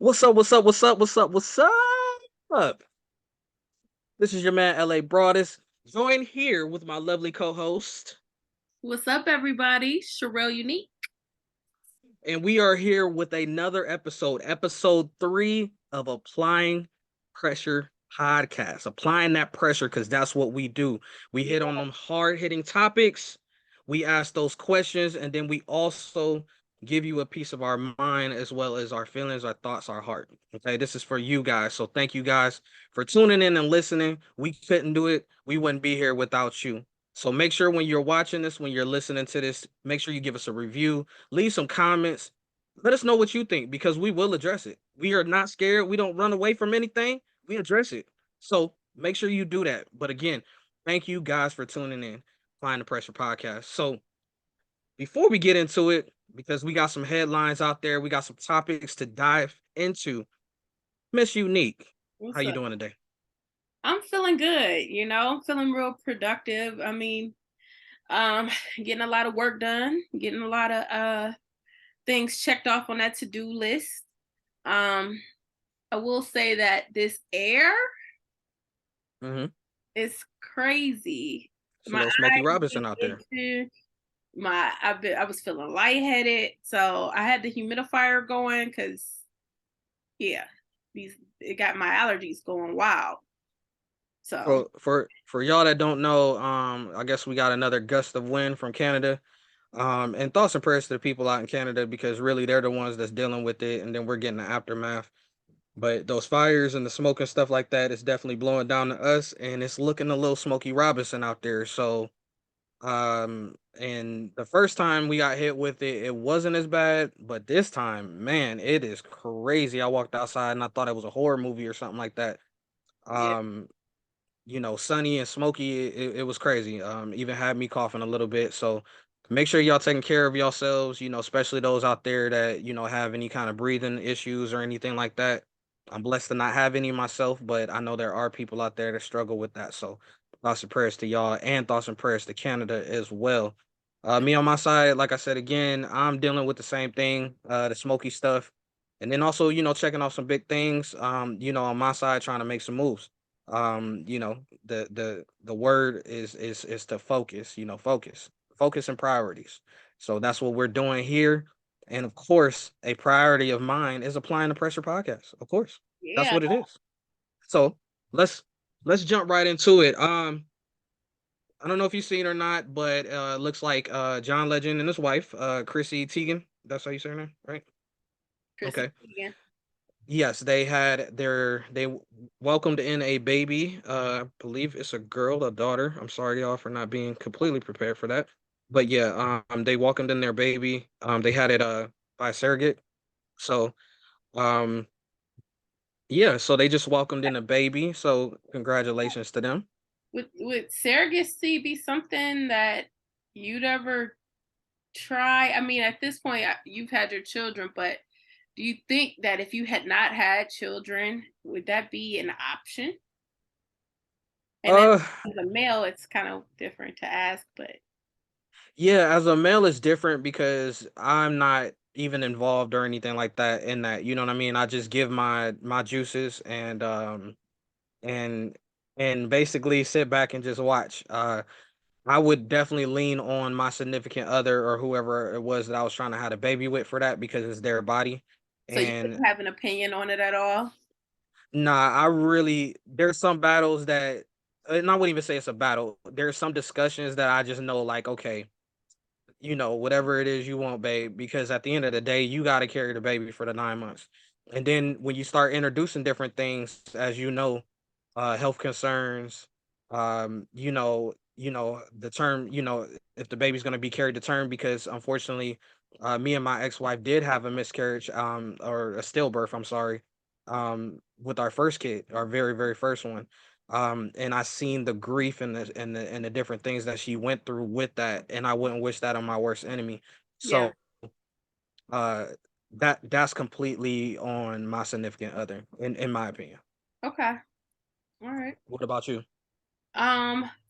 What's up? What's up? What's up? What's up? What's up? This is your man LA Broadest. Join here with my lovely co-host, What's up, everybody? Sherelle Unique. and we are here with another episode 3 of Applying Pressure Podcast. Applying that pressure because that's what we do. We hit on them hard-hitting topics. We ask those questions, and then we also give you a piece of our mind as well as our feelings, our thoughts, our heart. Okay, this is for you guys. So thank you guys for tuning in and listening. We couldn't do it. We wouldn't be here without you. So make sure when you're watching this, when you're listening to this, make sure you give us a review, leave some comments, let us know what you think because we will address it. We are not scared. We don't run away from anything. We address it. So make sure you do that. But again, thank you guys for tuning in. Applying the Pressure Podcast. So before we get into it, because we got some headlines out there, we got some topics to dive into. Miss Unique, how What's you up? doing today? I'm feeling good, I'm feeling real productive. Um, getting a lot of work done, getting a lot of things checked off on that to-do list. Um, I will say that this air Mm-hmm. is crazy. It's a My little Smokey eyes Robinson get out there. itching. I was feeling lightheaded, so I had the humidifier going because yeah, these it got my allergies going wild. So For y'all that don't know, I guess we got another gust of wind from Canada. And thoughts and prayers to the people out in Canada because really they're the ones that's dealing with it, and then we're getting the aftermath. But those fires and the smoke and stuff like that is definitely blowing down to us, and it's looking a little Smokey Robinson out there. So, and the first time we got hit with it, it wasn't as bad, but this time, man, it is crazy. I walked outside and I thought it was a horror movie or something like that. yeah. Um, sunny and smoky, it was crazy. Even had me coughing a little bit. So make sure y'all taking care of yourselves, especially those out there that, have any kind of breathing issues or anything like that. I'm blessed to not have any myself, but I know there are people out there that struggle with that. So thoughts and prayers to y'all and thoughts and prayers to Canada as well. Me on my side, like I said again, I'm dealing with the same thing, the smoky stuff. And then also, checking off some big things. On my side, trying to make some moves. The word is to focus, focus and priorities. So that's what we're doing here. And of course, a priority of mine is applying the pressure podcast. Of course. That's Yeah. what it is. So let's let's jump right into it. I don't know if you've seen or not, but looks like John Legend and his wife, Chrissy Teigen. That's how you say her name, right? Chrissy Okay. again. Yes, welcomed in a baby. I believe it's a girl, a daughter. I'm sorry, y'all, for not being completely prepared for that. But yeah, they welcomed in their baby. They had it by surrogate. So um, yeah, so they just welcomed in a baby. So congratulations to them. Would surrogacy be something that you'd ever try? I mean, at this point, you've had your children, but do you think that if you had not had children, would that be an option? And then Uh, as a male, it's kind of different to ask, but yeah, as a male, it's different because I'm not even involved or anything like that in that. You know what I mean? I just give my juices and and basically sit back and just watch. I would definitely lean on my significant other or whoever it was that I was trying to have a baby with for that because it's their body. so you And wouldn't have an opinion on it at all? nah, there's some battles that, and I wouldn't even say it's a battle. There's some discussions that I just know, like, okay, whatever it is you want, babe, because at the end of the day, you got to carry the baby for the 9 months. And then when you start introducing different things, as health concerns, the term, if the baby's going to be carried to term, because unfortunately, me and my ex-wife did have a miscarriage, or a stillbirth, I'm sorry, with our first kid, our very, very first one. And I seen the grief and the different things that she went through with that, and I wouldn't wish that on my worst enemy. Yeah. So, uh, that's completely on my significant other, in my opinion. Okay. All right. What about you?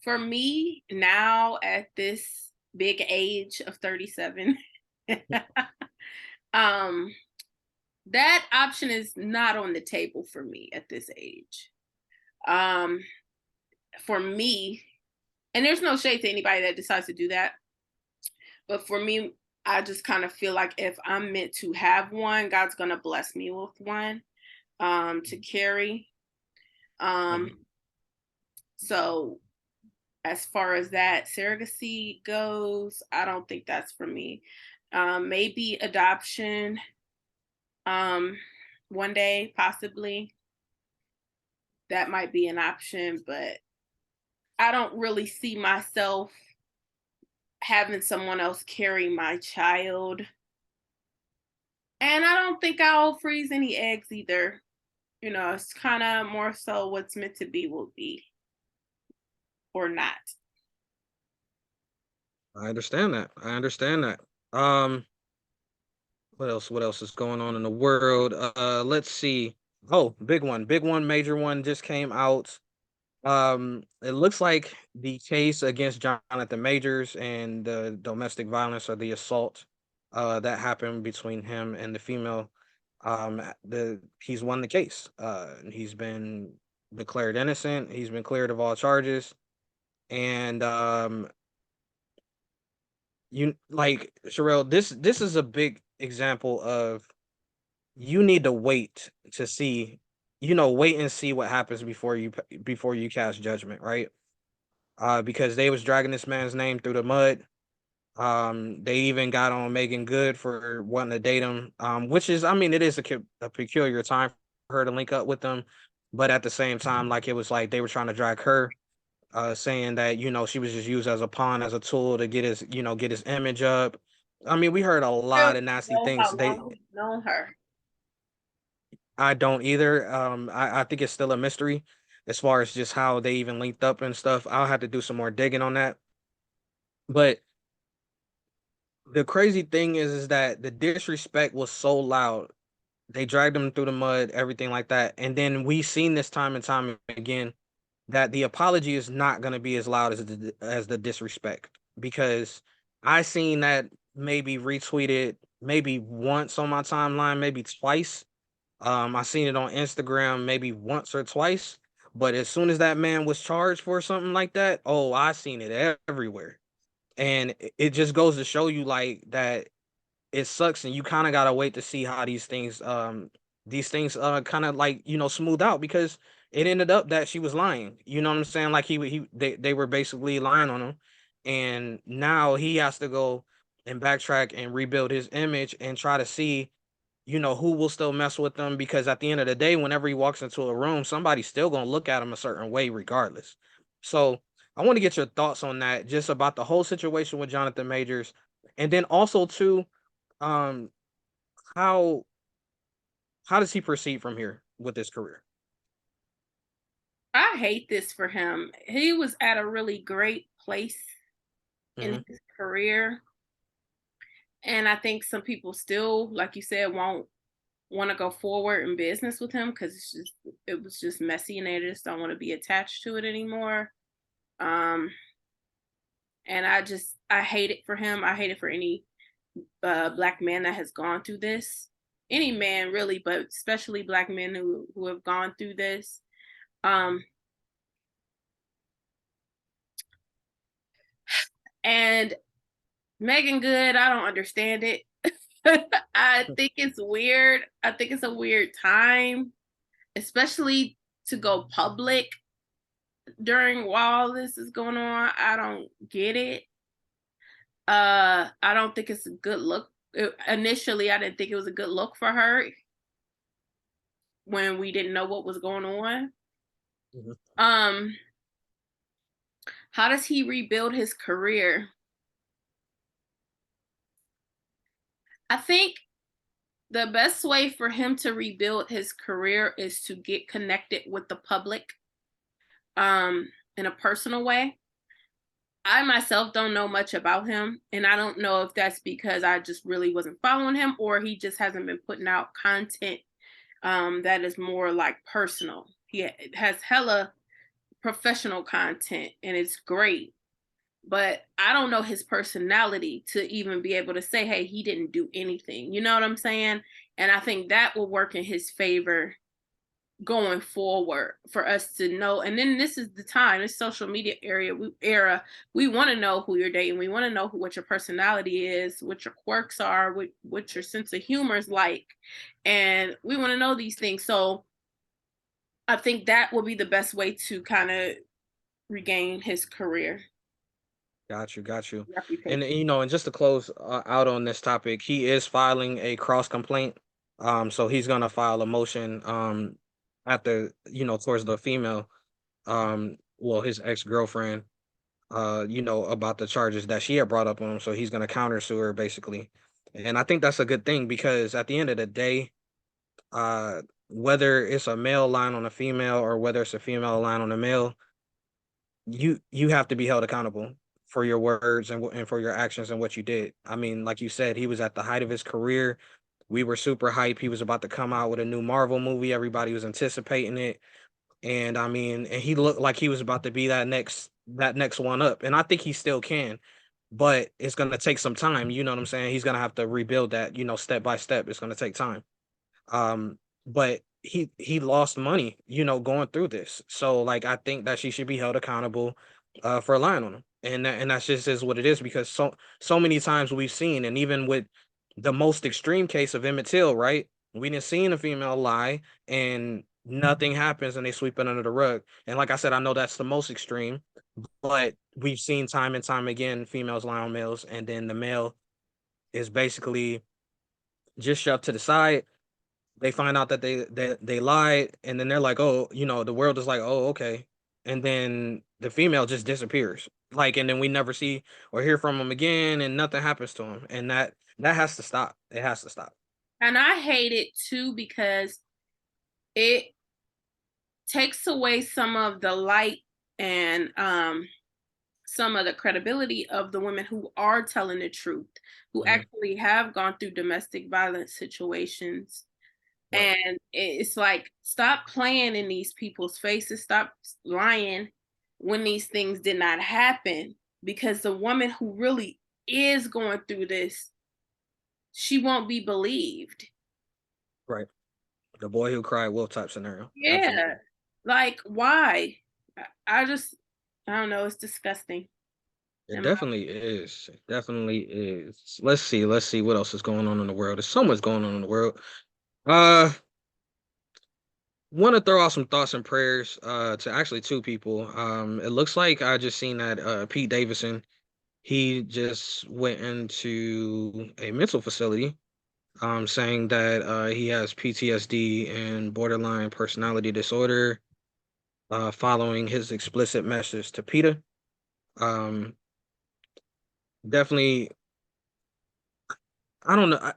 For me now at this big age of 37, um, that option is not on the table for me at this age. Um, for me, and there's no shade to anybody that decides to do that, but for me, I just kind of feel like if I'm meant to have one, God's gonna bless me with one to carry. Um, Mhm. so as far as that surrogacy goes, I don't think that's for me. Maybe adoption, um, one day, possibly. That might be an option, but I don't really see myself having someone else carry my child. And I don't think I'll freeze any eggs either. You know, it's kind of more so what's meant to be will be or not. I understand that. I understand that. Um, what else? What else is going on in the world? Let's see. Oh, big one, major one just came out. It looks like the case against Jonathan Majors and the domestic violence or the assault that happened between him and the female. The he's won the case. He's been declared innocent. He's been cleared of all charges, and you like Sherelle. This is a big example of you need to wait to see, wait and see what happens before you cast judgment, right? Because they was dragging this man's name through the mud. They even got on Megan Good for wanting to date him, which is, I mean, it is a peculiar time for her to link up with them, but at the same time, like it was like they were trying to drag her, saying that she was just used as a pawn, as a tool to get his image up. I mean, we heard a Still lot of nasty know things. how long you've known her. I don't either. I think it's still a mystery as far as just how they even linked up and stuff. I'll have to do some more digging on that. But the crazy thing is that the disrespect was so loud. They dragged him through the mud, everything like that. And then we seen this time and time again that the apology is not going to be as loud as the disrespect, because I seen that maybe retweeted maybe once on my timeline, maybe twice. I seen it on Instagram maybe once or twice. But as soon as that man was charged for something like that, oh, I seen it everywhere. And it just goes to show you like that it sucks, and you kind of gotta wait to see how these things kind of like smooth out, because it ended up that she was lying. You know what I'm saying? Like they were basically lying on him, and now he has to go and backtrack and rebuild his image and try to see who will still mess with them, because at the end of the day, whenever he walks into a room, somebody's still gonna look at him a certain way regardless. So I want to get your thoughts on that, just about the whole situation with Jonathan Majors, and then also too, um, how how does he proceed from here with his career? I hate this for him. He was at a really great place in Hmm. his career. And I think some people still, like you said, won't want to go forward in business with him because it was just messy and they just don't want to be attached to it anymore. Um, and I hate it for him. I hate it for any black man that has gone through this. Any man really, but especially black men who have gone through this. Um, and Megan Good, I don't understand it. I think it's weird. I think it's a weird time, especially to go public during while this is going on. I don't get it. I don't think it's a good look. Initially, I didn't think it was a good look for her when we didn't know what was going on. Hmm. Um, how does he rebuild his career? I think the best way for him to rebuild his career is to get connected with the public in a personal way. I myself don't know much about him, and I don't know if that's because I just really wasn't following him or he just hasn't been putting out content that is more like personal. Has hella professional content and it's great. but I don't know his personality to even be able to say, hey, he didn't do anything. You know what I'm saying? And I think that will work in his favor going forward for us to know. And then this is the time, this social media era, we want to know who you're dating. We want to know what your personality is, what your quirks are, what your sense of humor is like. And we want to know these things. So I think that will be the best way to kind of regain his career Got you, got you. reputation. And just to close out on this topic, he is filing a cross complaint. So he's gonna file a motion after towards the female, well, his ex-girlfriend, about the charges that she had brought up on him. So he's gonna counter sue her basically. And I think that's a good thing because at the end of the day, whether it's a male line on a female or whether it's a female line on a male, you have to be held accountable for your words and for your actions and what you did. I mean, like you said, he was at the height of his career. We were super hype. He was about to come out with a new Marvel movie. Everybody was anticipating it. And I mean, and he looked like he was about to be that next one up. And I think he still can, but it's gonna take some time. You know what I'm saying? He's gonna have to rebuild that, step by step. It's gonna take time. But he lost money, going through this. So like I think that she should be held accountable for lying on him. And that's just is what it is because so many times we've seen, and even with the most extreme case of Emmett Till, right? We didn't seen a female lie and nothing happens and they sweep it under the rug. And like I said, I know that's the most extreme, but we've seen time and time again females lie on males, and then the male is basically just shoved to the side. They find out that they lied, and then they're like, oh, the world is like, oh, okay. And then the female just disappears. Like, and then we never see or hear from him again, and nothing happens to him. And that has to stop. It has to stop. And I hate it too because it takes away some of the light and some of the credibility of the women who are telling the truth, who Mhm. actually have gone through domestic violence situations. Right. And it's like, stop playing in these people's faces, stop lying when these things did not happen. Because the woman who really is going through this, she won't be believed. Right. The boy who cried wolf type scenario. Yeah. Absolutely. Like, why? I just, I don't know. It's disgusting. It In my definitely is. It definitely is. Let's see. Let's see what else is going on in the world. There's so much going on in the world. Uh, Want to throw out some thoughts and prayers to actually two people. It looks like I just seen that Pete Davidson, he just went into a mental facility, saying that he has PTSD and borderline personality disorder, following his explicit message to PETA. Um, Definitely, I don't know.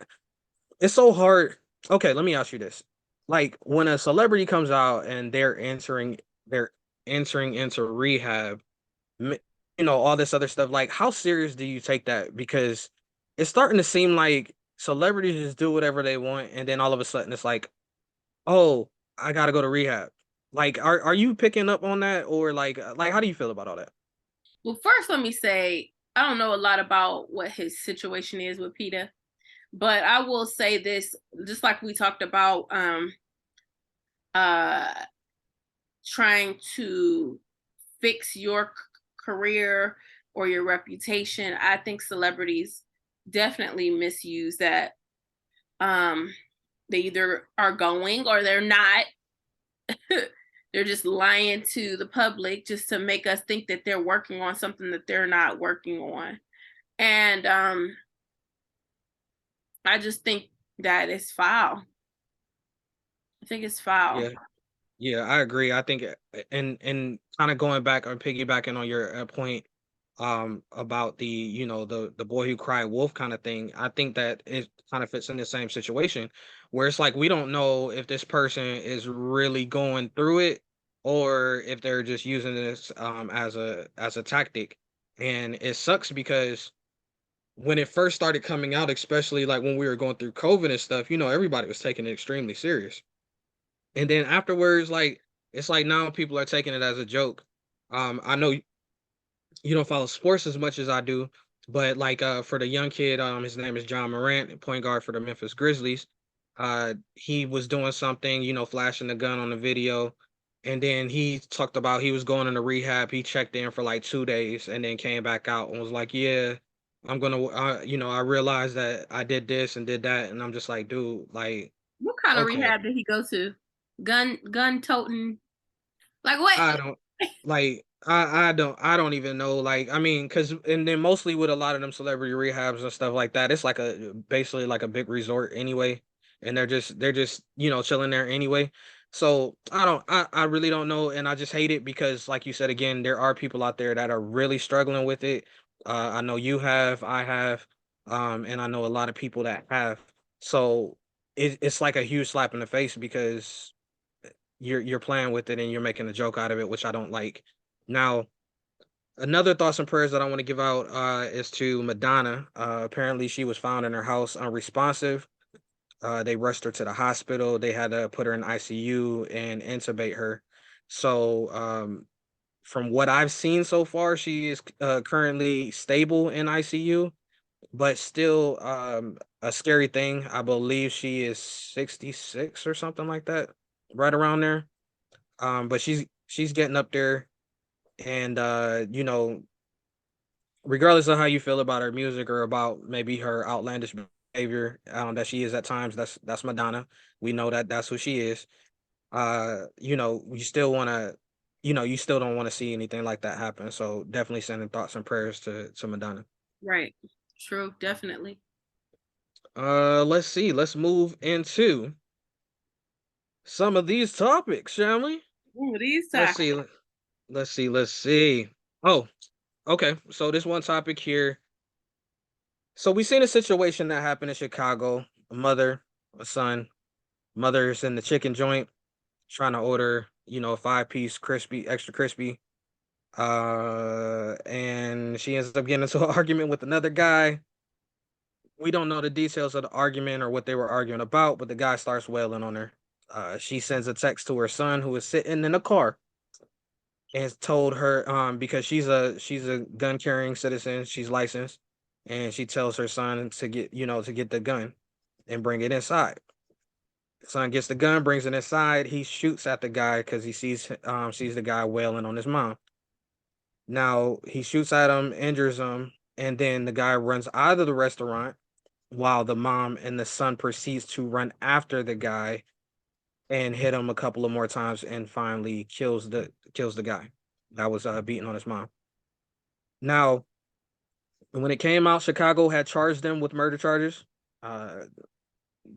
It's so hard. Okay, let me ask you this. Like when a celebrity comes out and they're entering into rehab, m- all this other stuff, like how serious do you take that? Because it's starting to seem like celebrities just do whatever they want and then all of a sudden it's like, "Oh, I got to go to rehab." Like are you picking up on that, or like how do you feel about all that? Well, first, let me say, I don't know a lot about what his situation is with PETA, but I will say this, just like we talked about, uh, trying to fix your career or your reputation. I think celebrities definitely misuse that. Um, they either are going or they're not. They're just lying to the public just to make us think that they're working on something that they're not working on. And I just think that it's foul. I think it's foul. Yeah. Yeah, I agree. I think, and kind of going back or piggybacking on your point, about the boy who cried wolf kind of thing. I think that it kind of fits in the same situation where it's like we don't know if this person is really going through it or if they're just using this as a tactic. And it sucks because when it first started coming out, especially like when we were going through COVID and stuff, everybody was taking it extremely serious. And then afterwards, like it's like now people are taking it as a joke. I know you don't follow sports as much as I do, but like for the young kid, his name is John Morant, point guard for the Memphis Grizzlies. He was doing something, flashing the gun on the video, and then he talked about he was going into rehab. He checked in for like 2 days and then came back out and was like, "Yeah, I'm gonna," I realized that I did this and did that, and I'm just like, dude, like, What kind of okay, rehab did he go to? Gun toting. Like what? I don't like I don't even know, like, I mean, because and then mostly with a lot of them celebrity rehabs and stuff like that, it's like a basically like a big resort anyway, and they're just chilling there anyway. So I really don't know, and I just hate it because like you said again, there are people out there that are really struggling with it. I know you have, I have, and I know a lot of people that have. So it's like a huge slap in the face because you're playing with it and you're making a joke out of it, which I don't like. Now, another thoughts and prayers that I want to give out is to Madonna. Apparently, she was found in her house unresponsive. They rushed her to the hospital. They had to put her in ICU and intubate her. So, from what I've seen so far, she is currently stable in ICU, but still a scary thing. I believe she is 66 or something like that, right around there. But she's getting up there, and regardless of how you feel about her music or about maybe her outlandish behavior that she is at times, that's Madonna. We know that that's who she is. You still want to, you still don't want to see anything like that happen. So definitely sending thoughts and prayers to Madonna. Right. True, definitely. Let's see. Let's move into some of these topics, shall we? Ooh, these Let's times. see. Let's see. Let's see. Oh, okay. So this one topic here. So we seen a situation that happened in Chicago. A mother, a son. Mother's in the chicken joint trying to order, a 5-piece crispy, extra crispy. And she ends up getting into an argument with another guy. We don't know the details of the argument or what they were arguing about, but the guy starts wailing on her. She sends a text to her son who is sitting in the car and told her because she's a gun carrying citizen, she's licensed, and she tells her son to get the gun and bring it inside. Son gets the gun, brings it inside. He shoots at the guy because he sees the guy wailing on his mom. Now he shoots at him, injures him, and then the guy runs out of the restaurant while the mom and the son proceeds to run after the guy and hit him a couple of more times and finally kills the guy that was beating on his mom. Now, when it came out, Chicago had charged them with murder charges, uh,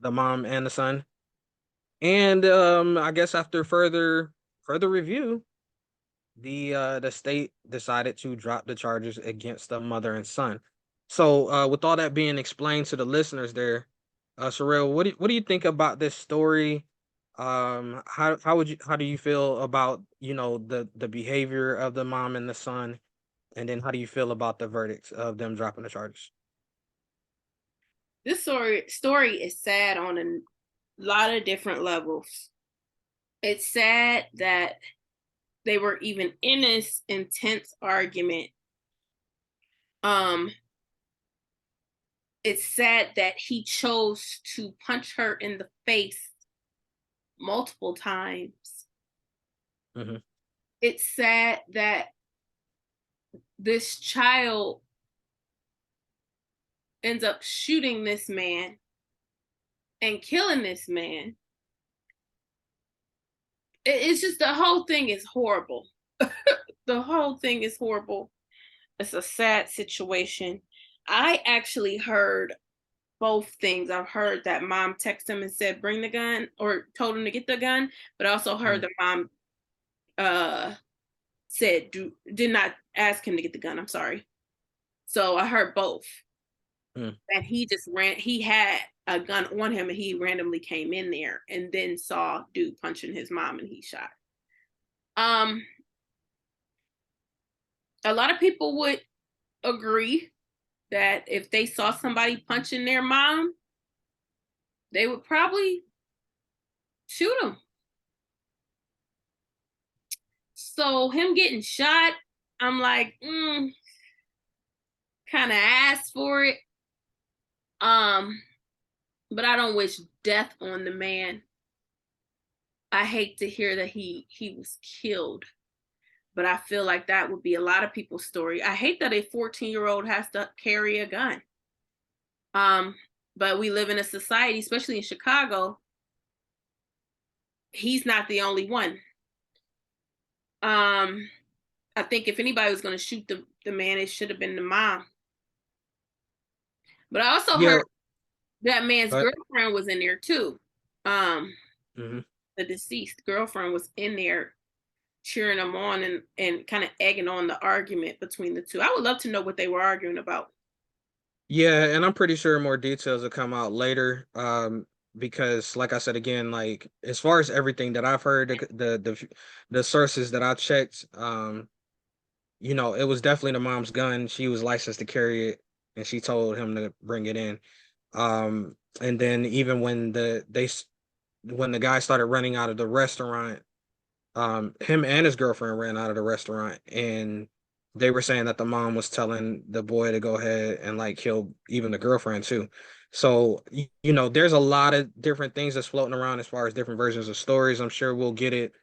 the mom and the son. And I guess after further review, the state decided to drop the charges against the mother and son. So, with all that being explained to the listeners there, Sherelle, what do you think about this story? How do you feel about the behavior of the mom and the son, and then how do you feel about the verdict of them dropping the charges? This story is sad on a lot of different levels. It's sad that they were even in this intense argument. Um, it's sad that he chose to punch her in the face multiple times. Hmm. It's sad that this child ends up shooting this man and killing this man. It's just the whole thing is horrible. The whole thing is horrible. It's a sad situation. I actually heard both things. I've heard that mom texted him and said, bring the gun, or told him to get the gun, but I also heard Hmm. the mom said, did not ask him to get the gun. I'm sorry. So I heard both. Hmm. And he just he had a gun on him and he randomly came in there and then saw dude punching his mom and he shot. Um, a lot of people would agree that if they saw somebody punching their mom, they would probably shoot him. So him getting shot, I'm like, kind of asked for it. But I don't wish death on the man. I hate to hear that he was killed, but I feel like that would be a lot of people's story. I hate that a 14-year-old has to carry a gun. Um, but we live in a society, especially in Chicago. He's not the only one. I think if anybody was going to shoot the man, it should have been the mom. But I also Yeah. heard that man's But girlfriend was in there too. Um, hmm the deceased girlfriend was in there cheering them on and kind of egging on the argument between the two. I would love to know what they were arguing about. yeah, and I'm pretty sure more details will come out later. Because like I said again, like as far as everything that I've heard, the sources that I checked, it was definitely the mom's gun. She was licensed to carry it, and she told him to bring it in. And then even when when the guy started running out of the restaurant, him and his girlfriend ran out of the restaurant, and they were saying that the mom was telling the boy to go ahead and like kill even the girlfriend too. So there's a lot of different things that's floating around as far as different versions of stories. I'm sure we'll get it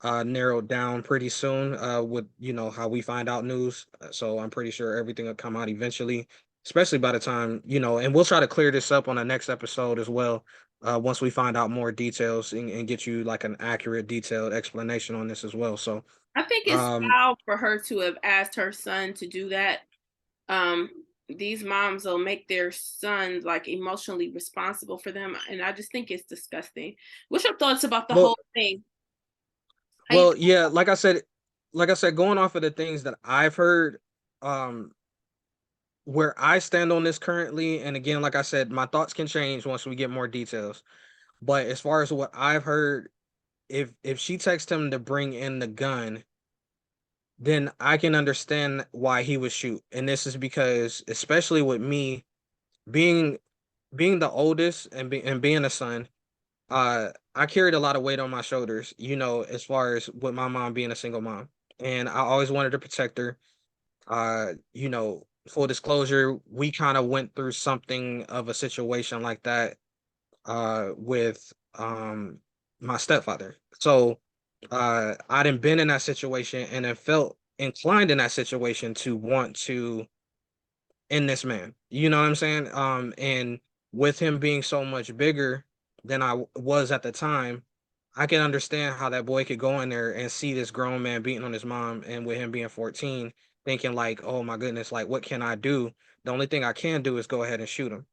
narrowed down pretty soon with how we find out news. So I'm pretty sure everything will come out eventually, especially by the time and we'll try to clear this up on the next episode as well. Once we find out more details and get you like an accurate, detailed explanation on this as well. So I think it's um foul for her to have asked her son to do that. Um, these moms will make their sons like emotionally responsible for them, and I just think it's disgusting. What's your thoughts about the well whole thing? How you well yeah, like I said, going off of the things that I've heard, um where I stand on this currently, and again, like I said, my thoughts can change once we get more details. But as far as what I've heard, if she texts him to bring in the gun, then I can understand why he would shoot. And this is because, especially with me being being the oldest and being a son, I carried a lot of weight on my shoulders, as far as with my mom being a single mom. And I always wanted to protect her. Full disclosure, we kind of went through something of a situation like that with my stepfather. So I didn't been in that situation and then felt inclined in that situation to want to end this man. You know what I'm saying? And with him being so much bigger than was at the time, I can understand how that boy could go in there and see this grown man beating on his mom, and with him being 14, thinking like, "Oh my goodness, like what can I do?" The only thing I can do is go ahead and shoot him.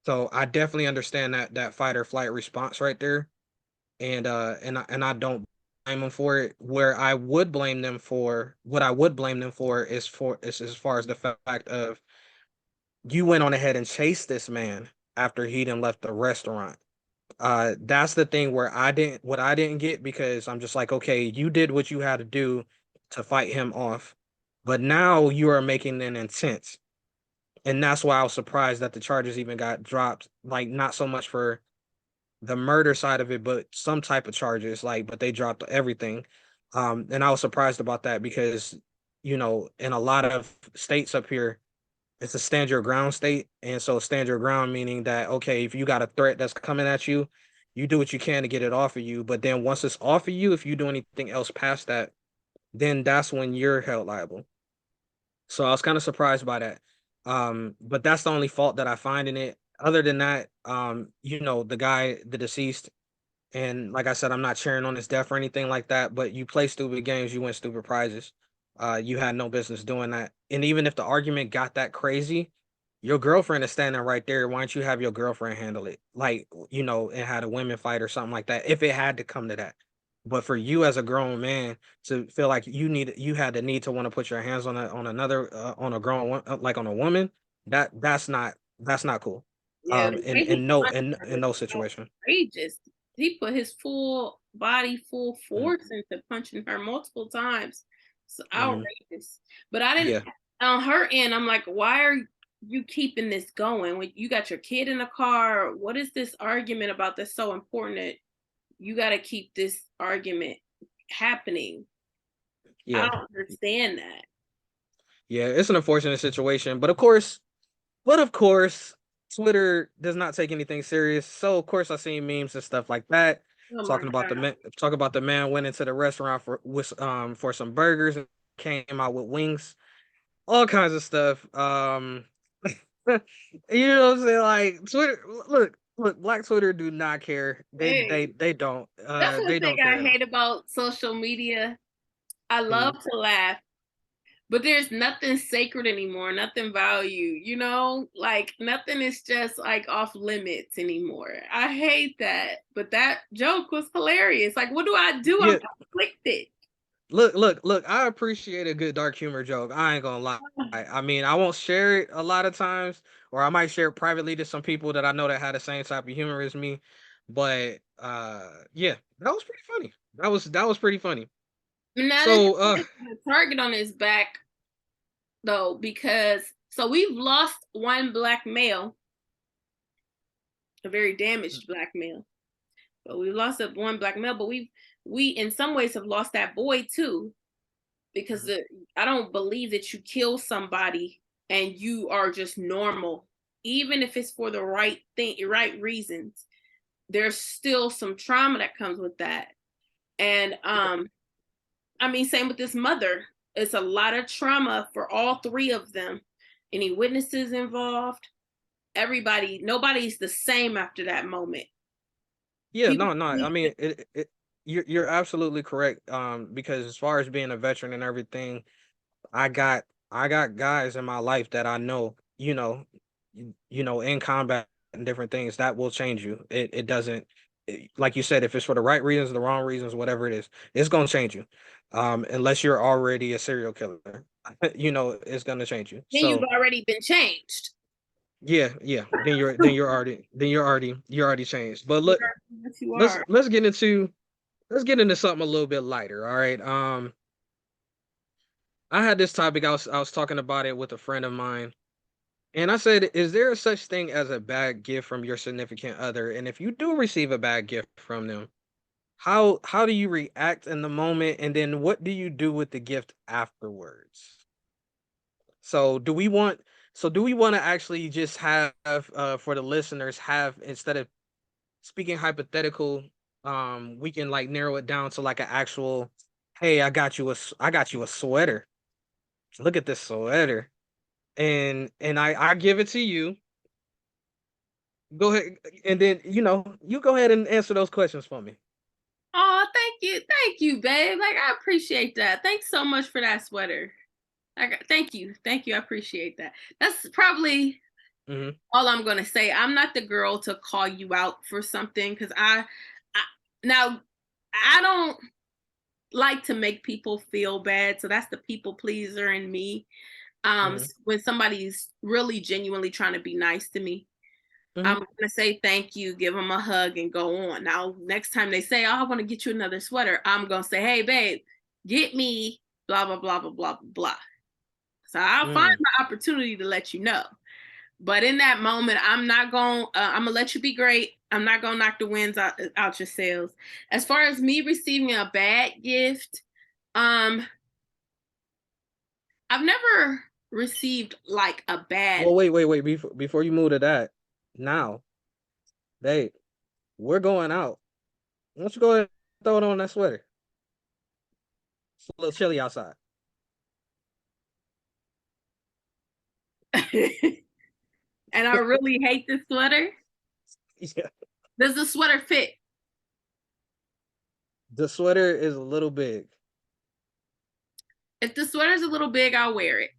So I definitely understand that fight or flight response right there, and I don't blame them for it. What I would blame them for is as far as the fact of you went on ahead and chased this man after he done left the restaurant. That's the thing where I didn't get, because I'm just like, okay, you did what you had to do to fight him off, but now you are making an intent. And that's why I was surprised that the charges even got dropped. Like, not so much for the murder side of it, but some type of charges, like, but they dropped everything. And I was surprised about that because, in a lot of states up here, it's a stand your ground state. And so stand your ground meaning that, okay, if you got a threat that's coming at you, you do what you can to get it off of you. But then once it's off of you, if you do anything else past that, then that's when you're held liable. So I was kind of surprised by that. But that's the only fault that I find in it. Other than that, the guy, the deceased, and like I said, I'm not cheering on his death or anything like that, but you play stupid games, you win stupid prizes. You had no business doing that. And even if the argument got that crazy, your girlfriend is standing right there. Why don't you have your girlfriend handle it? Like, and had a women fight or something like that, if it had to come to that. But for you as a grown man to feel like you had the need to want to put your hands on a like on a woman, that's not cool. Yeah, the In way he in no punched in her in was no so situation. outrageous. He put his full body, full Mm, force into punching her multiple times. So mhm. outrageous. But I didn't Yeah. on her end, I'm like, why are you keeping this going? When you got your kid in the car, what is this argument about that's so important that you gotta keep this argument happening? I Yeah. don't understand that. Yeah, it's an unfortunate situation, but of course, Twitter does not take anything serious. So of course, I seen memes and stuff like that Oh my god. talk about the man went into the restaurant for some burgers and came out with wings, all kinds of stuff. You know what I'm saying? Like Twitter, look, Black Twitter do not care. Hey, that's one They thing don't care I at all. hate about social media. I Mhm. love to laugh, but there's nothing sacred anymore, nothing value, like nothing is just like off limits anymore. I hate that. But that joke was hilarious. Like, what do I do? I'm Yeah, conflicted. look. I appreciate a good dark humor joke. I ain't gonna lie. I mean, I won't share it a lot of times, or I might share it privately to some people that I know that had the same type of humor as me. But yeah, that was pretty funny. That was pretty funny. Now that So you put a target on his back, though, because so we've lost one black male, a very damaged black male. But we lost that one black male, but we in some ways have lost that boy too, because Mhm. I don't believe that you kill somebody and you are just normal, even if it's for the right thing, right reasons. There's still some trauma that comes with that, and I mean, same with this mother. It's a lot of trauma for all three of them. Any witnesses involved? Everybody, nobody's the same after that moment. Yeah, People, no. I mean, you're absolutely correct. Because as far as being a veteran and everything, I got I got guys in my life that I know, in combat and different things that will change you. It doesn't like you said, if it's for the right reasons, the wrong reasons, whatever it is, it's gonna change you. Unless you're already a serial killer, it's gonna change you. then you've So already been changed. yeah. Then you're already changed. But look, Yes, you let's are. let's get into let's get into something a little bit lighter. All right. I had this topic. I was talking about it with a friend of mine. And I said, is there a such thing as a bad gift from your significant other? And if you do receive a bad gift from them, how do you react in the moment? And then what do you do with the gift afterwards? So do we want to actually just have for the listeners have instead of speaking hypothetical, we can like narrow it down to like an actual, hey, I got you a sweater. Look at this sweater. And I give it to you. Go ahead, and then you go ahead and answer those questions for me. Oh, thank you, babe. Like I appreciate that. Thanks so much for that sweater. Thank you. I appreciate that. That's probably Hmm. all I'm gonna say. I'm not the girl to call you out for something because I now I don't like to make people feel bad, so that's the people pleaser in me. Hmm. When somebody's really genuinely trying to be nice to me, I'm Hmm. gonna say thank you, give them a hug, and go on. Now, next time they say, "Oh, I want to get you another sweater," I'm gonna say, "Hey, babe, get me blah blah blah blah blah blah." So I'll find Mm. my opportunity to let you know. But in that moment, I'm not going. I'm gonna let you be great. I'm not gonna knock the winds out your sails. As far as me receiving a bad gift, um, I've never received like a bad. Well, wait. Before you move to that, now, babe, we're going out. Why don't you go ahead and throw it on that sweater? It's a little chilly outside. And I really hate this sweater. Yeah, Does the sweater fit? the sweater is a little big. If the sweater's a little big, I'll wear it.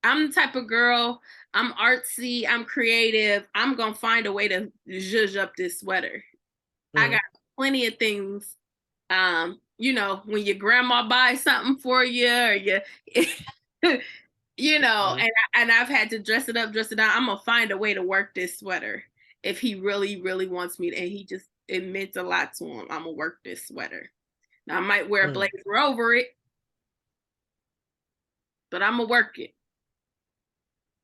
I'm the type of girl, I'm artsy, I'm creative. I'm going to find a way to zhuzh up this sweater. I Hmm. got plenty of things. When your grandma buys something for you, or Hmm. and I've had to dress it down. I'm gonna find a way to work this sweater if he really, really wants me, and it meant a lot to him. I'm gonna work this sweater. Now I might wear a Hmm. blazer over it, but I'm gonna work it.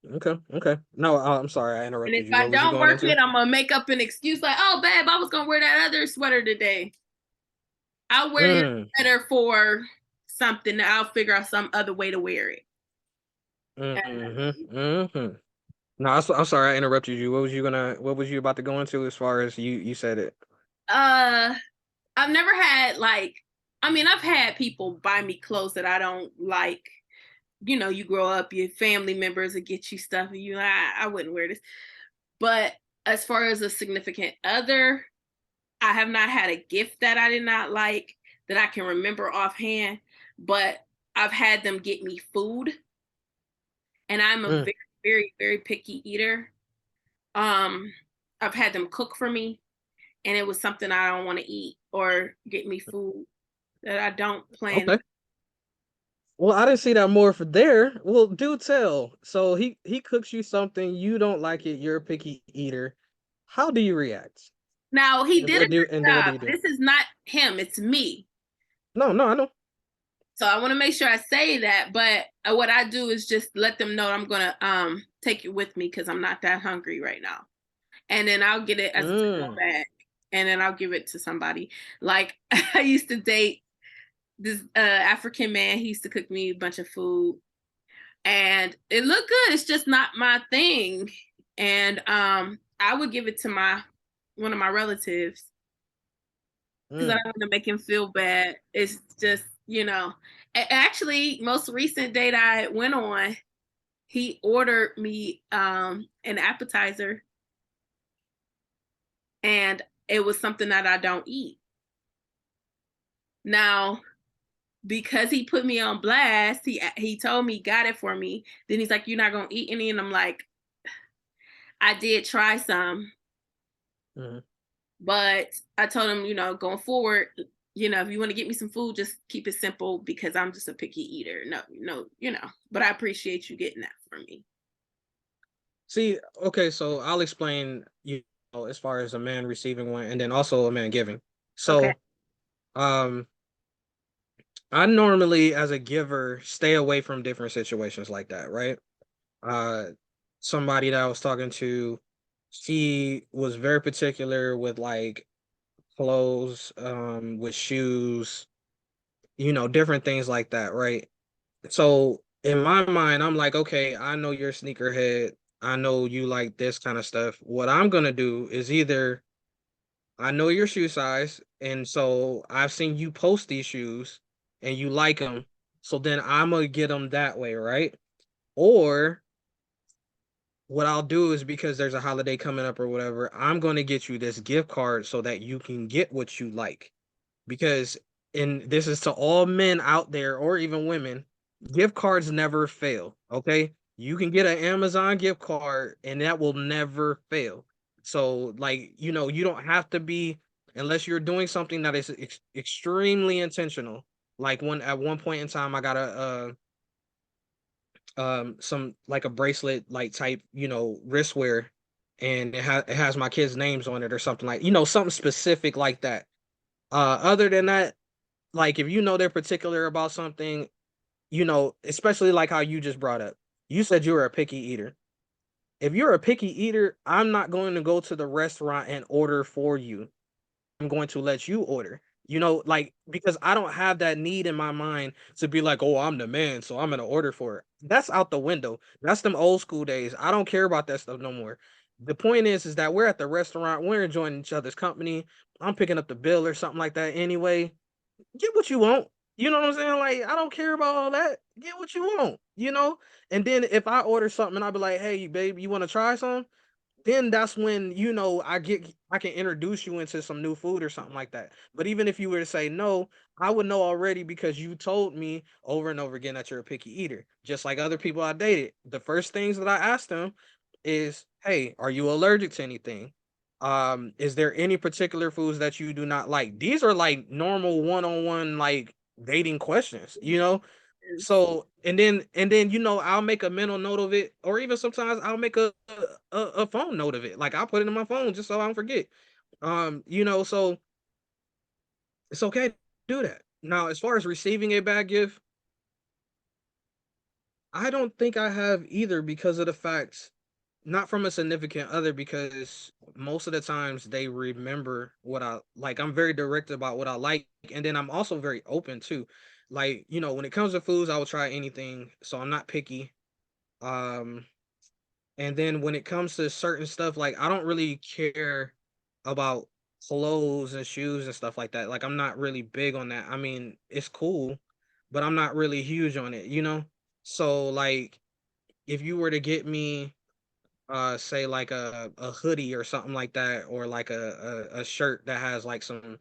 Okay. No, I'm sorry, I And interrupted if you. I What was you don't going work into? it, I'm gonna make up an excuse like, "Oh, babe, I was gonna wear that other sweater today. I'll wear your Mm. sweater for something. I'll figure out some other way to wear it." No, I'm sorry I interrupted you. What was you about to go into as far as you said it? Uh, I've never had like, I mean, I've had people buy me clothes that I don't like. You know, you grow up, your family members will get you stuff, and you, I wouldn't wear this. But as far as a significant other, I have not had a gift that I did not like that I can remember offhand. But I've had them get me food, and I'm a Mm, very, very, very picky eater. Um, I've had them cook for me, and it was something I don't want to eat, or get me food that I don't plan. okay. Well, I didn't see that more for there. Well, do tell. So he cooks you something, you don't like it, you're a picky eater. How do you react? Now he did a good And what do job. you do? This is not him; it's me. No, no, I know. So I want to make sure I say that. But what I do is just let them know I'm gonna take it with me because I'm not that hungry right now, and then I'll get it as a to-go Mm, bag, and then I'll give it to somebody. Like I used to date this African man. He used to cook me a bunch of food, and it looked good. It's just not my thing, and I would give it to my one of my relatives because I mm. don't want to make him feel bad. It's just, actually, most recent date I went on, he ordered me an appetizer, and it was something that I don't eat. Now, because he put me on blast, he told me, got it for me. Then he's like, "You're not gonna eat any," and I'm like, "I did try some, Mhm. but I told him, going forward, if you want to get me some food, just keep it simple because I'm just a picky eater. No, no, but I appreciate you getting that for me." See, okay, so I'll explain as far as a man receiving one and then also a man giving. Okay. So, um, I normally as a giver stay away from different situations like that, right? Uh, somebody that I was talking to, she was very particular with like clothes, with shoes, different things like that, right? So in my mind, I'm like, okay, I know you're a sneakerhead. I know you like this kind of stuff. What I'm gonna do is either I know your shoe size, and so I've seen you post these shoes and you like them. So then I'm gonna get them that way, right? Or what I'll do is because there's a holiday coming up or whatever, I'm going to get you this gift card so that you can get what you like. Because, and this is to all men out there or even women, gift cards never fail. Okay. You can get an Amazon gift card and that will never fail. So, like, you don't have to be, unless you're doing something that is extremely intentional. Like at one point in time, I got some like a bracelet like type wristwear, and it has my kids names on it or something, like something specific like that. Other than that, like if they're particular about something, especially like how you just brought up, you said you were a picky eater. If you're a picky eater, I'm not going to go to the restaurant and order for you. I'm going to let you order. Like, because I don't have that need in my mind to be like, oh, I'm the man, so I'm gonna order for it. That's out the window. That's them old school days. I don't care about that stuff no more. The point is that we're at the restaurant, we're enjoying each other's company. I'm picking up the bill or something like that anyway. Get what you want. You know what I'm saying? Like, I don't care about all that. Get what you want. And then if I order something and I'll be like, hey, babe, you want to try some? Then that's when I can introduce you into some new food or something like that. But even if you were to say no, I would know already because you told me over and over again that you're a picky eater. Just like other people I dated. The first things that I asked them is, "Hey, are you allergic to anything? Is there any particular foods that you do not like?" These are like normal one-on-one like dating questions. So and then I'll make a mental note of it, or even sometimes I'll make a phone note of it. Like I'll put it in my phone just so I don't forget. So it's okay to do that. Now, as far as receiving a bad gift, I don't think I have either because of the fact, not from a significant other, because most of the times they remember what I like. I'm very direct about what I like, and then I'm also very open too. Like, when it comes to foods, I will try anything. So I'm not picky. Um, and then when it comes to certain stuff, like I don't really care about clothes and shoes and stuff like that. Like I'm not really big on that. I mean, it's cool, but I'm not really huge on it, you know? So like if you were to get me say like a hoodie or something like that, or like a shirt that has like some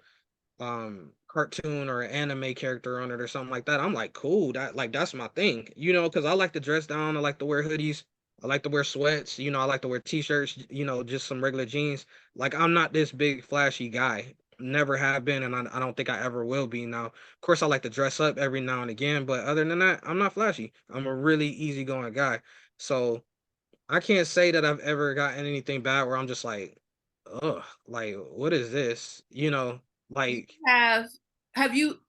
cartoon or anime character on it or something like that, I'm like, cool, that like that's my thing, you know, because I like to dress down, I like to wear hoodies, I like to wear sweats, you know, I like to wear t-shirts, you know, just some regular jeans. Like I'm not this big flashy guy, never have been, and I don't think I ever will be. Now of course I like to dress up every now and again, but other than that, I'm not flashy. I'm a really easygoing guy. So I can't say that I've ever gotten anything bad where I'm just like, ugh, like what is this? You know, You like have you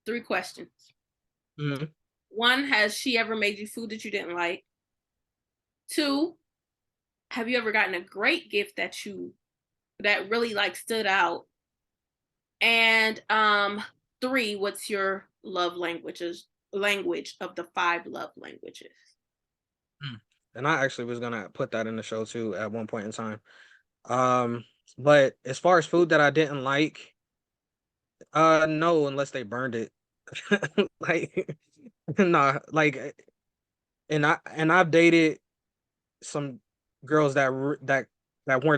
3 questions. mhm. 1, has she ever made you food that you didn't like? 2, have you ever gotten a great gift that really like stood out? And 3, what's your language of the 5 love languages? Mm. And I actually was gonna put that in the show too at one point in time. Um, but as far as food that I didn't like, no, unless they burned it. Like, nah, like, and I've dated some girls that weren't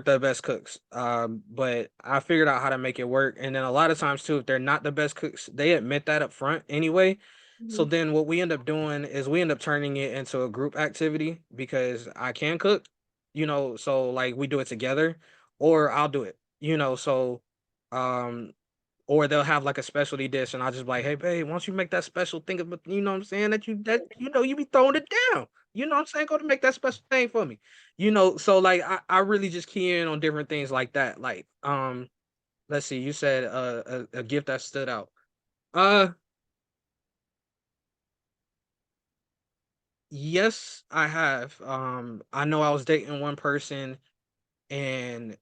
the best cooks. But I figured out how to make it work. And then a lot of times too, if they're not the best cooks, they admit that up front anyway. So Mhm. then what we end up doing is we end up turning it into a group activity because I can cook, you know, so like we do it together or I'll do it, you know, so um or they'll have like a specialty dish and I'll just be like, hey babe, why don't you make that special thing of, you know what I'm saying, that you know you be throwing it down. You know what I'm saying? Go to make that special thing for me. You know, so like I really just key in on different things like that. Like, let's see, you said a gift that stood out. Uh yes, I have. I know I was dating one person and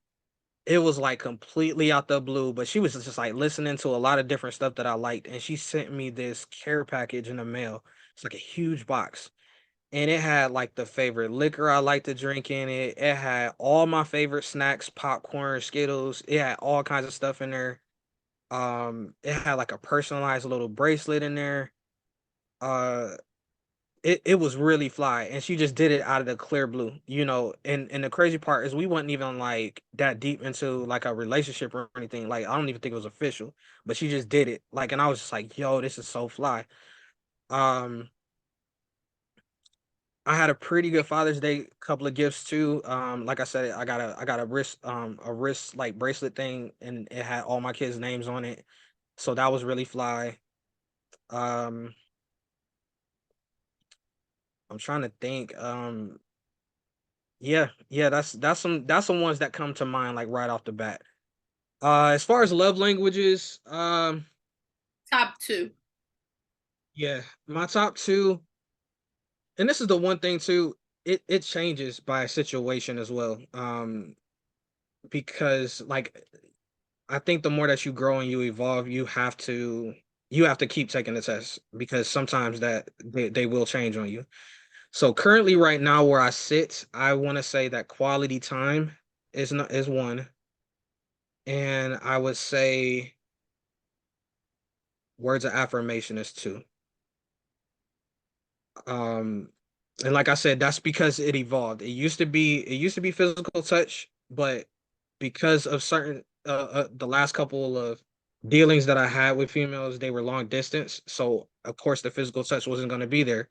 it was like completely out the blue, but she was just like listening to a lot of different stuff that I liked, and she sent me this care package in the mail. It's like a huge box, and it had like the favorite liquor I like to drink in it. It had all my favorite snacks, popcorn, Skittles. It had all kinds of stuff in there. It had like a personalized little bracelet in there. Uh, it was really fly, and she just did it out of the clear blue, you know. And the crazy part is we wasn't even like that deep into like a relationship or anything. Like I don't even think it was official, but she just did it. Like, and I was just like, yo, this is so fly. Um, I had a pretty good Father's Day couple of gifts too. Like I said, I got a wrist like bracelet thing, and it had all my kids' names on it. So that was really fly. Um, I'm trying to think. Yeah, yeah, that's some ones that come to mind like right off the bat. As far as love languages, Top 2. yeah, my top two, and this is the one thing too, it changes by situation as well. Because like I think the more that you grow and you evolve, you have to keep taking the test because sometimes that they will change on you. So currently right now where I sit, I want to say that quality time is one, and I would say words of affirmation is two. Um, and like I said, that's because it evolved. It used to be physical touch, but because of certain the last couple of dealings that I had with females, they were long distance. So of course the physical touch wasn't going to be there.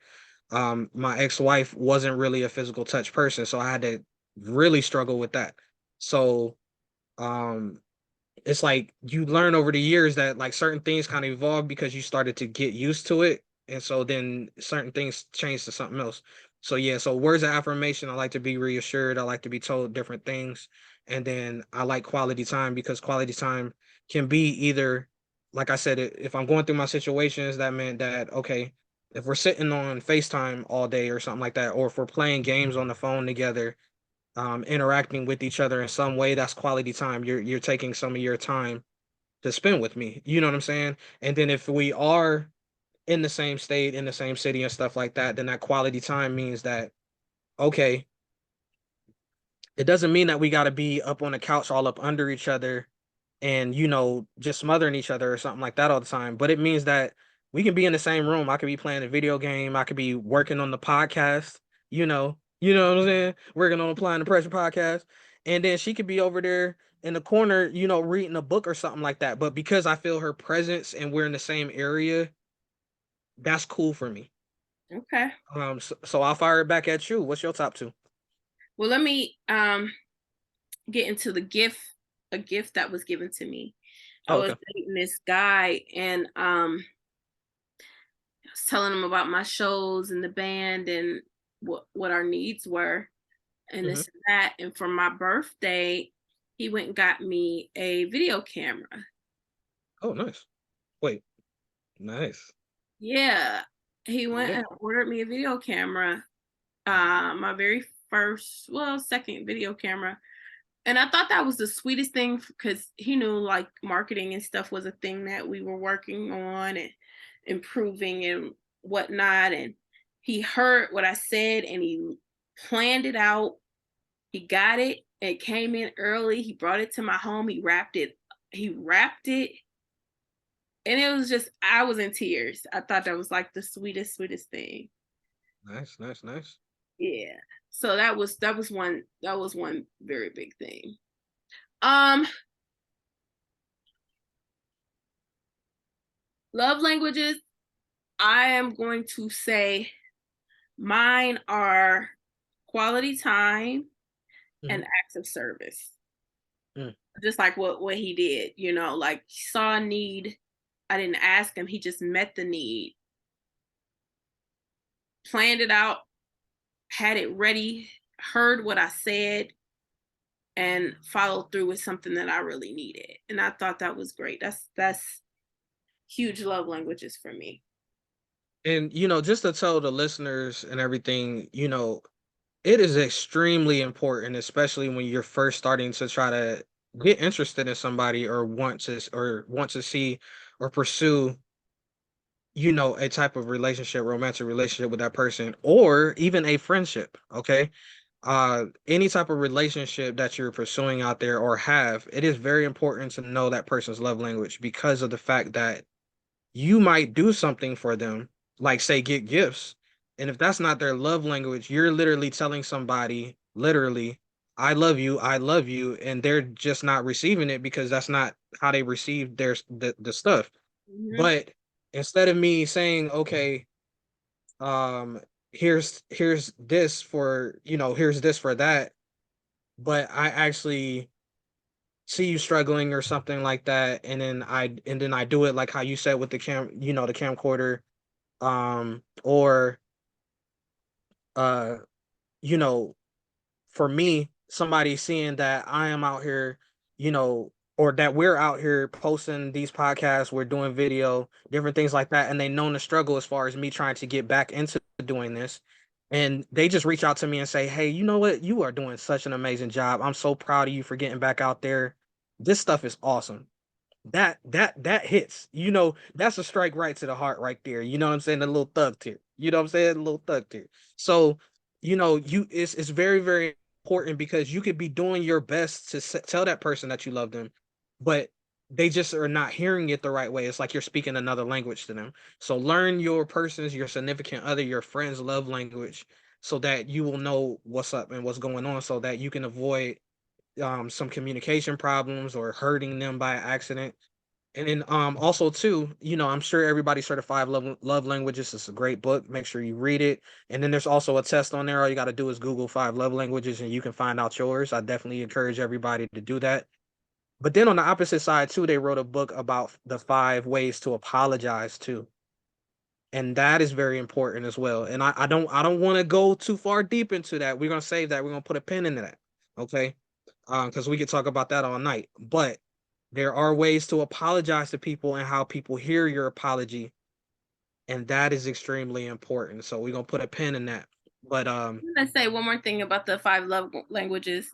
My ex-wife wasn't really a physical touch person, so I had to really struggle with that. So um it's like you learn over the years that like certain things kind of evolve because you started to get used to it, and so then certain things change to something else. So yeah, so words of affirmation, I like to be reassured, I like to be told different things, and then I like quality time because quality time can be either, like I said, if I'm going through my situations, that meant that okay, if we're sitting on FaceTime all day or something like that, or if we're playing games on the phone together, interacting with each other in some way, that's quality time. You're taking some of your time to spend with me. You know what I'm saying? And then if we are in the same state, in the same city and stuff like that, then that quality time means that okay, it doesn't mean that we got to be up on the couch all up under each other and just smothering each other or something like that all the time, but it means that we can be in the same room. I could be playing a video game, I could be working on the podcast, what I'm saying, working on applying the pressure podcast, and then she could be over there in the corner, reading a book or something like that. But because I feel her presence and we're in the same area, that's cool for me. Okay. So I'll fire it back at you. What's your top two? Well, let me get into a gift that was given to me. I Oh, was okay. dating this guy, and I was telling him about my shows and the band and what our needs were and Hmm. this and that. And for my birthday, he went and got me a video camera. Oh, nice. Wait, nice. Yeah. He went Yeah. and ordered me a video camera. My very first, well, second video camera. And I thought that was the sweetest thing because he knew like marketing and stuff was a thing that we were working on and improving and whatnot. And he heard what I said and he planned it out. He got it. It came in early. He brought it to my home. He wrapped it. He wrapped it. And it was just, I was in tears. I thought that was like the sweetest, sweetest thing. Nice, nice, nice. Yeah. So that was one very big thing. Um, Love languages, I am going to say mine are quality time Hmm. and acts of service. Mm. Just like what he did, like he saw a need. I didn't ask him, he just met the need, planned it out, had it ready, heard what I said, and followed through with something that I really needed. And I thought that was great. That's huge love languages for me. And just to tell the listeners and everything, it is extremely important, especially when you're first starting to try to get interested in somebody or want to see or pursue, a type of relationship, romantic relationship with that person, or even a friendship. Okay. Any type of relationship that you're pursuing out there or have, it is very important to know that person's love language because of the fact that you might do something for them, like say get gifts. And if that's not their love language, you're literally telling somebody, literally, I love you, and they're just not receiving it because that's not how they receive the stuff. Mhm. But instead of me saying, okay, um, here's this for, here's this for that, but I actually see you struggling or something like that, and then I do it like how you said with the camcorder, or uh you know for me, somebody seeing that I am out here, or that we're out here posting these podcasts, we're doing video, different things like that, and they know the struggle as far as me trying to get back into doing this. And they just reach out to me and say, hey, you know what? You are doing such an amazing job. I'm so proud of you for getting back out there. This stuff is awesome. That hits. That's a strike right to the heart right there. You know what I'm saying? A little thug tier. You know what I'm saying? A little thug tier. So, it's very, very important because you could be doing your best to tell that person that you love them, but they just are not hearing it the right way. It's like you're speaking another language to them. So learn your significant other, your friend's love language, so that you will know what's up and what's going on, so that you can avoid some communication problems or hurting them by accident. And then also too, I'm sure everybody certified love languages. It's a great book. Make sure you read it. And then there's also a test on there. All you got to do is Google 5 love languages and you can find out yours. I definitely encourage everybody to do that. But then on the opposite side too, they wrote a book about the 5 ways to apologize too. And that is very important as well. And I don't want to go too far deep into that. We're gonna save that. We're gonna put a pin into that. Okay. Because we could talk about that all night. But there are ways to apologize to people and how people hear your apology, and that is extremely important. So we're gonna put a pin in that. But I'm gonna say one more thing about the five love languages.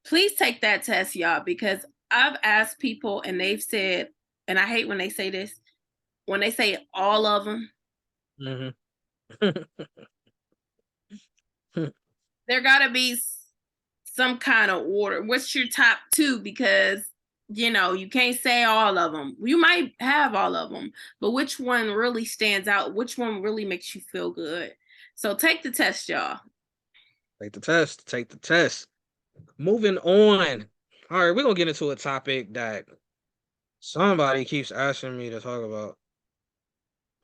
Please take that test, y'all, because I've asked people and they've said, and I hate when they say this, when they say all of them, mhm. there gotta be some kind of order. What's your top two? Because you can't say all of them. You might have all of them, but which one really stands out? Which one really makes you feel good? So take the test, y'all. Take the test. Take the test. Moving on. All right, we're gonna get into a topic that somebody keeps asking me to talk about.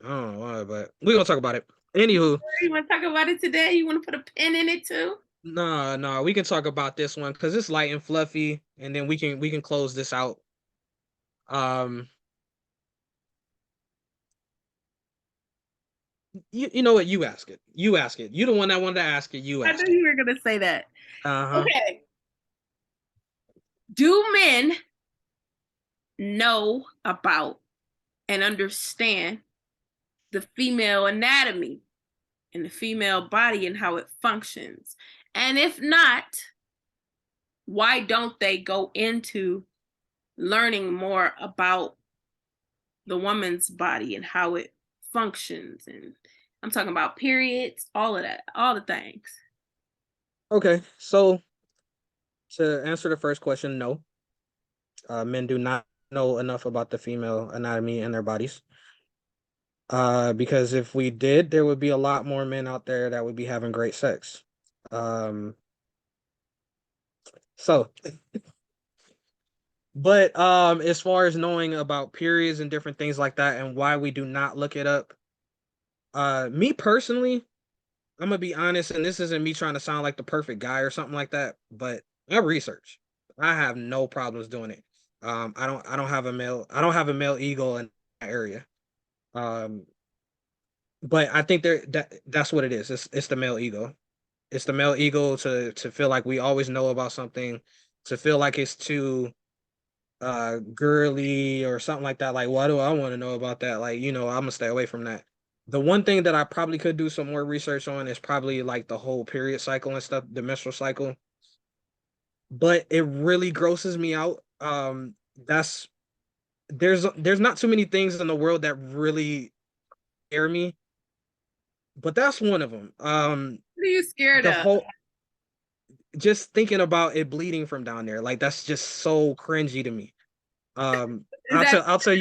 I don't know why, but we're gonna talk about it. Anywho, You want to talk about it today? You want to put a pin in it too? no, we can talk about this one because it's light and fluffy, and then we can close this out. Um, you know what? You ask it. You ask it. You the one that wanted to ask it. You I ask knew it. you were gonna say that. Uh-huh. Okay. Do men know about and understand the female anatomy and the female body and how it functions? And if not, why don't they go into learning more about the woman's body and how it functions? And I'm talking about periods, all of that, all the things. Okay, so to answer the first question, no. Men do not know enough about the female anatomy and their bodies. Because if we did, there would be a lot more men out there that would be having great sex. Um, so, but as far as knowing about periods and different things like that and why we do not look it up, me personally, I'm gonna be honest, and this isn't me trying to sound like the perfect guy or something like that, but I research. I have no problems doing it. I don't have a male ego in that area. Um, but I think that's what it is. It's the male ego. It's the male ego to feel like we always know about something, to feel like it's too girly or something like that. Like, why do I want to know about that? Like, I'm gonna stay away from that. The one thing that I probably could do some more research on is probably like the whole period cycle and stuff, the menstrual cycle. But it really grosses me out. That's there's not too many things in the world that really scare me, but that's one of them. What are you scared The of? whole just thinking about it bleeding from down there, like that's just so cringy to me. Is that I'll tell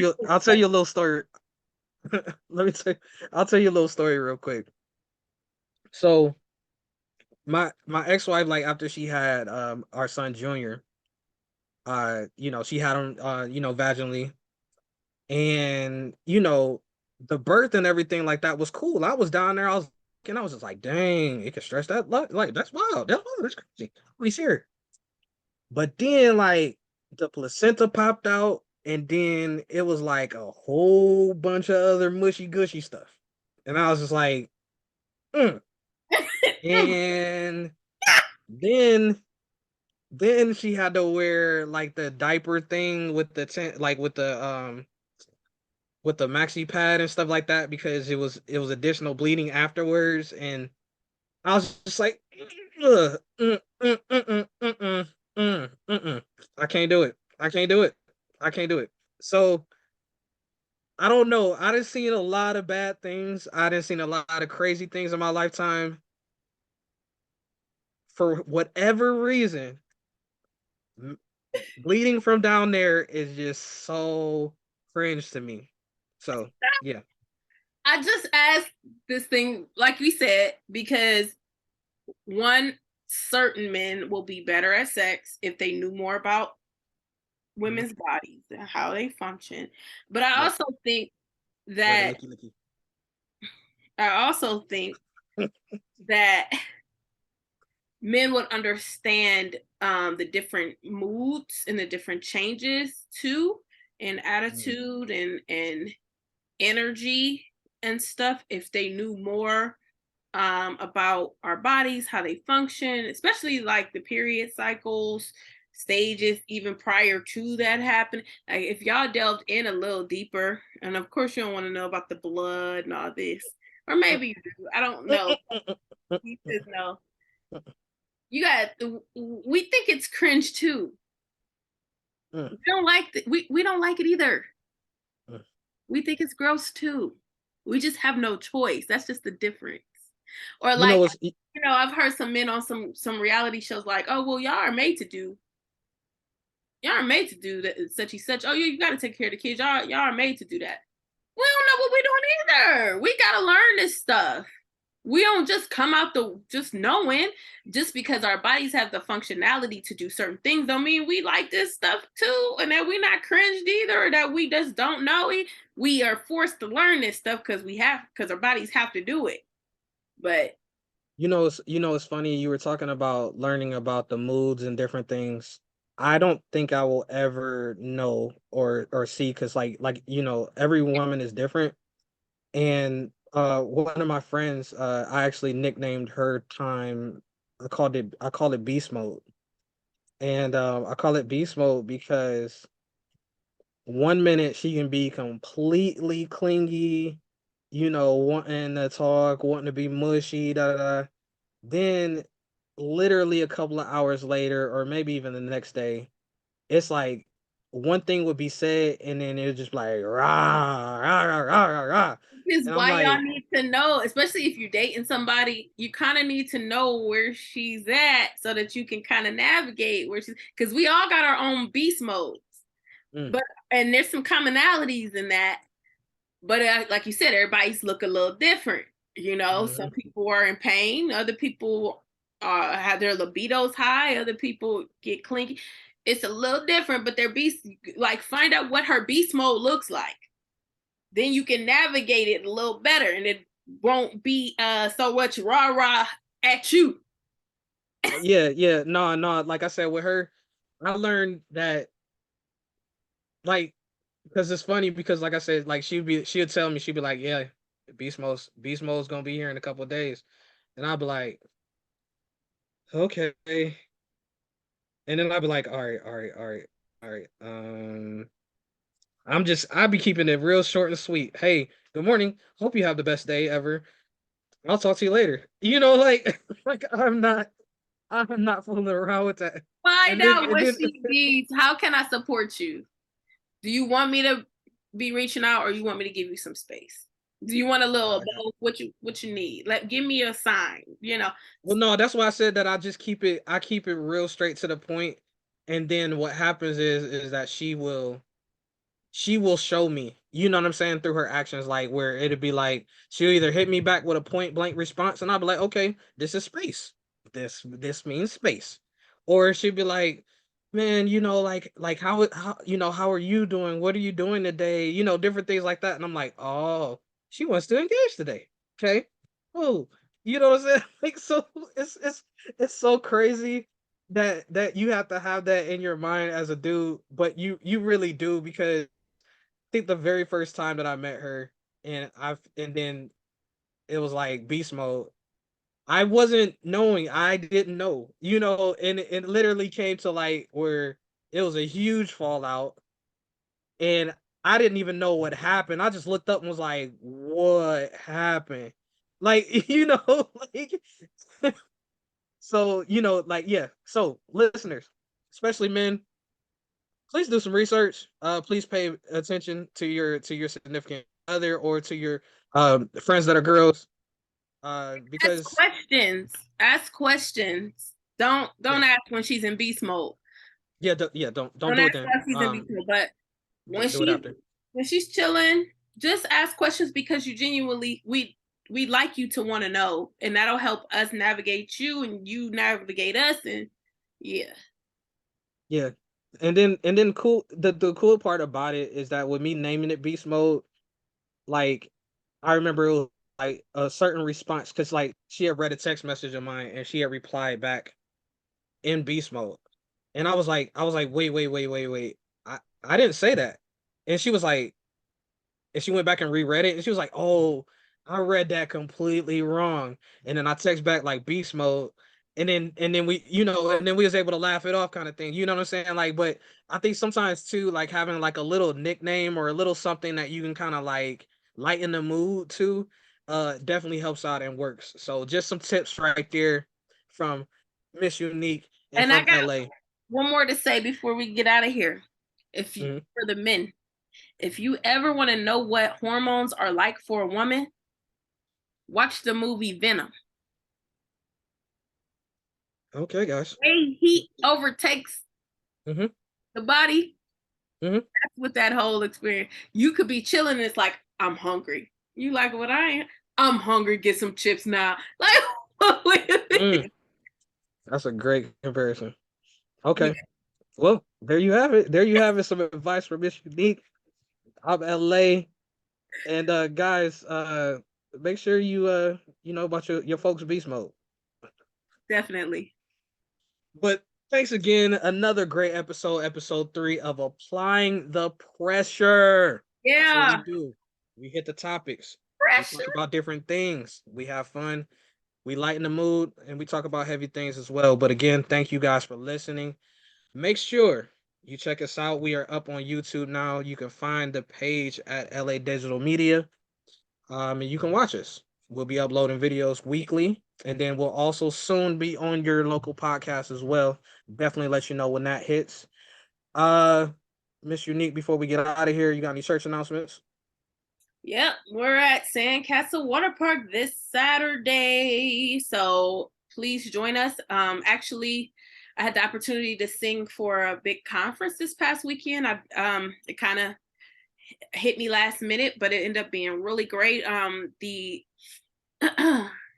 you a little story. Let me tell I'll tell you a little story real quick. So my ex-wife, like after she had our son Junior, she had him vaginally, and the birth and everything like that was cool. I was down there, I was just like, dang, it can stretch that like that's wild. That's crazy. We here. But then like the placenta popped out, and then it was like a whole bunch of other mushy gushy stuff. And I was just like, mm. And then she had to wear like the diaper thing with with the maxi pad and stuff like that because it was additional bleeding afterwards, and I was just like, ugh, I can't do it. I can't do it. I can't do it. So I don't know. I done seen a lot of bad things. I done seen a lot of crazy things in my lifetime. For whatever reason, bleeding from down there is just so cringe to me. So yeah. I just asked this thing, like we said, because one, certain men will be better at sex if they knew more about women's bodies and how they function. But I Yep. also think Or the that licky licky. I also think that men would understand the different moods and the different changes too, in attitude and energy and stuff if they knew more about our bodies, how they function, especially like the period cycles, stages, even prior to that happening. Like if y'all delved in a little deeper, and of course you don't want to know about the blood and all this, or maybe you do. I don't know. You just know. You got. We think it's cringe too. Mm, We don't like we don't like it either. mm. We think it's gross too. We just have no choice. That's just the difference. Or You like, know, it's I've heard some men on some reality shows like, oh well, y'all are made to do that such and such. Oh, you got to take care of the kids. Y'all are made to do that. We don't know what we're doing either. We got to learn this stuff. We don't just come out the just knowing. Just because our bodies have the functionality to do certain things don't mean we like this stuff too, and that we're not cringed either, or that we just don't know. We are forced to learn this stuff because our bodies have to do it. But it's funny you were talking about learning about the moods and different things. I don't think I will ever know or see because every woman is different. And one of my friends, I actually nicknamed her time. I call it beast mode. And I call it beast mode because one minute she can be completely clingy, wanting to talk, wanting to be mushy, da da da. Then literally a couple of hours later, or maybe even the next day, it's like one thing would be said, and then it would just be like rah rah rah rah rah rah. is And I'm why y'all like, need to know, especially if you're dating somebody, you kind of need to know where she's at so that you can kind of navigate where she's, because we all got our own beast modes. mm, But and there's some commonalities in that. But like you said, everybody's look a little different. Some mhm. people are in pain, other people have their libidos high, other people get clingy. It's a little different, but their beast, like, find out what her beast mode looks like. Then you can navigate it a little better, and it won't be so much rah rah at you. Yeah, yeah, no, no. Like I said, with her, I learned that like because it's funny because like I said, like she'd tell me she'd be like, yeah, Beast Mode's gonna be here in a couple of days, and I'd be like, okay, and then I'd be like, all right, all right, all right, all right. I'd be keeping it real short and sweet. Hey, good morning. Hope you have the best day ever. I'll talk to you later. Like like I'm not fooling around with that. Find And then out and what then she needs. How can I support you? Do you want me to be reaching out, or you want me to give you some space? Do you want a little of I got both? What you need? Give me a sign. well no, that's why I said that I keep it real straight to the point. And then what happens is that she will show me, you know what I'm saying, through her actions, like where it'd be like she'll either hit me back with a point blank response and I'll be like, okay, this is space. This means space. Or she'd be like, man, like how are you doing? What are you doing today? Different things like that. And I'm like, oh, she wants to engage today. Okay. Oh, you know what I'm saying? Like so it's so crazy that you have to have that in your mind as a dude, but you really do because think the very first time that I met her and then it was like beast mode. I wasn't knowing. I didn't know. And it literally came to like where it was a huge fallout and I didn't even know what happened. I just looked up and was like, "What happened?" Like, like so, like yeah. So, listeners, especially men, please do some research. Please pay attention to your significant other or to your friends that are girls. Ask Because questions. Ask questions. Don't yeah, don't ask when she's in beast mode. yeah, don't Don't do it ask then. when she's in beast mode. But when Do it she's after. when she's chilling, just ask questions because you genuinely we like you to want to know, and that'll help us navigate you, and you navigate us, and yeah. Yeah, and then cool. The cool part about it is that with me naming it beast mode, like I remember it was like a certain response because like she had read a text message of mine and she had replied back in beast mode. And I was like, wait. I didn't say that. And she was like, and she went back and reread it, and she was like, "Oh, I read that completely wrong." And then I text back like beast mode, and then and then we was able to laugh it off, kind of thing. You know what I'm saying? Like, but I think sometimes too, like having like a little nickname or a little something that you can kind of like lighten the mood to, definitely helps out and works. So just some tips right there from Miss Unique and And I from got LA. one more to say before we get out of here. If you Mhm. For the men, if you ever want to know what hormones are like for a woman, watch the movie Venom. Okay, guys. Way heat overtakes Mhm. the body. Mhm. That's what that whole experience. You could be chilling and it's like, I'm hungry. You like what I am? I'm hungry. Get some chips now. Like, wait a minute. Mm, that's a great comparison. Yeah, Okay. Well, there you have it. There you have it. Some advice from Miss Unique. I'm LA. And guys, make sure you know about your folks beast mode. definitely. But thanks again. Another great episode 3 of Applying the Pressure. That's what we Yeah. do. We hit the topics. We Pressure. talk about different things. We have fun. We lighten the mood and we talk about heavy things as well. But again, thank you guys for listening. Make sure you check us out. We are up on YouTube now. You can find the page at LA Digital Media. And you can watch us. We'll be uploading videos weekly, and then we'll also soon be on your local podcast as well. Definitely let you know when that hits. Uh, Miss Unique, before we get out of here, you got any church announcements? Yep, we're at Sandcastle Water Park this Saturday. So please join us. Actually, I had the opportunity to sing for a big conference this past weekend. It kind of hit me last minute, but it ended up being really great. The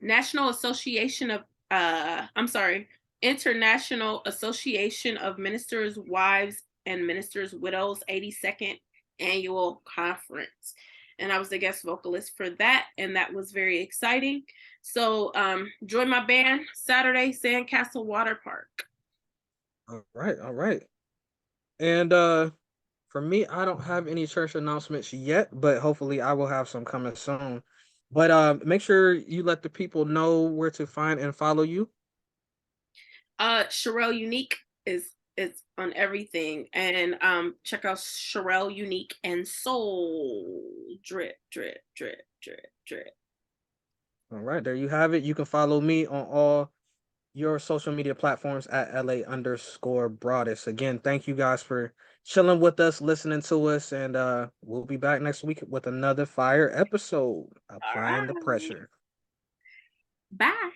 National Association of I'm sorry, International Association of Ministers' Wives and Ministers' Widows 82nd annual conference. And I was the guest vocalist for that, and that was very exciting. So join my band Saturday, Sandcastle Water Park. All right, all right. And for me, I don't have any church announcements yet, but hopefully I will have some coming soon. But make sure you let the people know where to find and follow you. Sherelle Unique is on everything, and check out Sherelle Unique and Soul Drip Drip Drip Drip Drip. All right, there you have it. You can follow me on all your social media platforms at LA_Broadest. Again, thank you guys for chilling with us, listening to us, and we'll be back next week with another fire episode, All applying the right, pressure. bye.